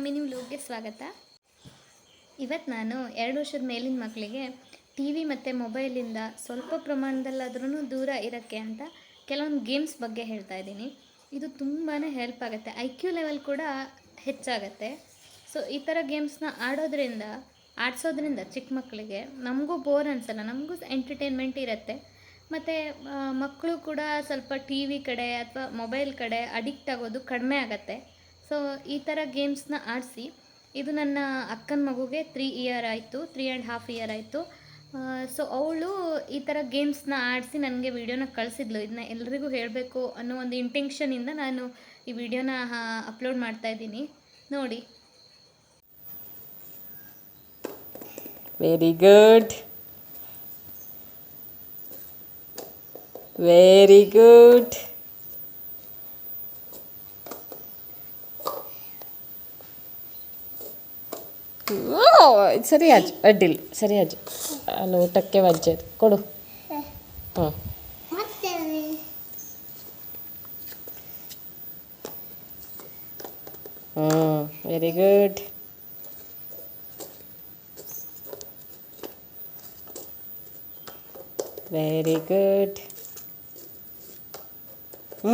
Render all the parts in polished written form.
Mini ವ್ಲಾಗ್ಗೆ ಸ್ವಾಗತ. ಇವತ್ತು ನಾನು 2 ವರ್ಷದ ಮೇಲಿನ ಮಕ್ಕಳಿಗೆ ಟಿ ವಿ ಮತ್ತು ಮೊಬೈಲಿಂದ ಸ್ವಲ್ಪ ಪ್ರಮಾಣದಲ್ಲಾದ್ರೂ ದೂರ ಇರೋಕ್ಕೆ ಅಂತ ಕೆಲವೊಂದು ಗೇಮ್ಸ್ ಬಗ್ಗೆ ಹೇಳ್ತಾ ಇದ್ದೀನಿ. ಇದು ತುಂಬಾ ಹೆಲ್ಪ್ ಆಗುತ್ತೆ, IQ ಲೆವೆಲ್ ಕೂಡ ಹೆಚ್ಚಾಗತ್ತೆ. ಸೊ ಈ ಥರ ಗೇಮ್ಸ್ನ ಆಡಿಸೋದ್ರಿಂದ ಚಿಕ್ಕ ಮಕ್ಕಳಿಗೆ ನಮಗೂ ಬೋರ್ ಅನಿಸಲ್ಲ, ನಮಗೂ ಎಂಟರ್ಟೈನ್ಮೆಂಟ್ ಇರುತ್ತೆ. ಮತ್ತು ಮಕ್ಕಳು ಕೂಡ ಸ್ವಲ್ಪ ಟಿ ವಿ ಕಡೆ ಅಥವಾ ಮೊಬೈಲ್ ಕಡೆ ಅಡಿಕ್ಟ್ ಆಗೋದು ಕಡಿಮೆ ಆಗುತ್ತೆ. ಸೊ ಈ ಥರ ಗೇಮ್ಸ್ನ ಆಡಿಸಿ. ಇದು ನನ್ನ ಅಕ್ಕನ ಮಗುಗೆ 3 ಇಯರ್ ಆಯಿತು, 3.5 ಇಯರ್ ಆಯಿತು. ಸೊ ಅವಳು ಈ ಥರ ಗೇಮ್ಸ್ನ ಆಡಿಸಿ ನನಗೆ ವಿಡಿಯೋನ ಕಳಿಸಿದ್ಲು. ಇದನ್ನ ಎಲ್ರಿಗೂ ಹೇಳಬೇಕು ಅನ್ನೋ ಒಂದು ಇಂಟೆನ್ಷನಿಂದ ನಾನು ಈ ವಿಡಿಯೋನ ಅಪ್ಲೋಡ್ ಮಾಡ್ತಾಯಿದ್ದೀನಿ, ನೋಡಿ. Very good, very good. ಸರಿ ಅಡ್ಡಿಲ್ಲ, ಸರಿ ಅಜ್ಜಿ ಅಲ್ಲಿ ಊಟಕ್ಕೆ ವಜ್ಜದು ಕೊಡು. Very good. Very good,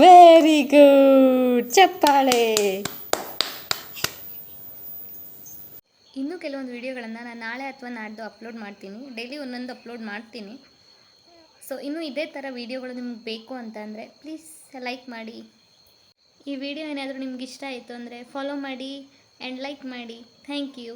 very good. ಚಪ್ಪಾಳೆ. ಇನ್ನೂ ಕೆಲವೊಂದು ವೀಡಿಯೋಗಳನ್ನು ನಾನು ನಾಳೆ ಅಥವಾ ನಾಡ್ದು ಅಪ್ಲೋಡ್ ಮಾಡ್ತೀನಿ. ಡೈಲಿ ಒಂದೊಂದು ಅಪ್ಲೋಡ್ ಮಾಡ್ತೀನಿ. ಸೊ ಇನ್ನೂ ಇದೇ ಥರ ವೀಡಿಯೋಗಳು ನಿಮ್ಗೆ ಬೇಕು ಅಂತ ಅಂದರೆ ಪ್ಲೀಸ್ ಲೈಕ್ ಮಾಡಿ. ಈ ವಿಡಿಯೋ ಏನಾದರೂ ನಿಮ್ಗೆ ಇಷ್ಟ ಆಯಿತು ಅಂದರೆ ಫಾಲೋ ಮಾಡಿ ಆ್ಯಂಡ್ ಲೈಕ್ ಮಾಡಿ. Thank you.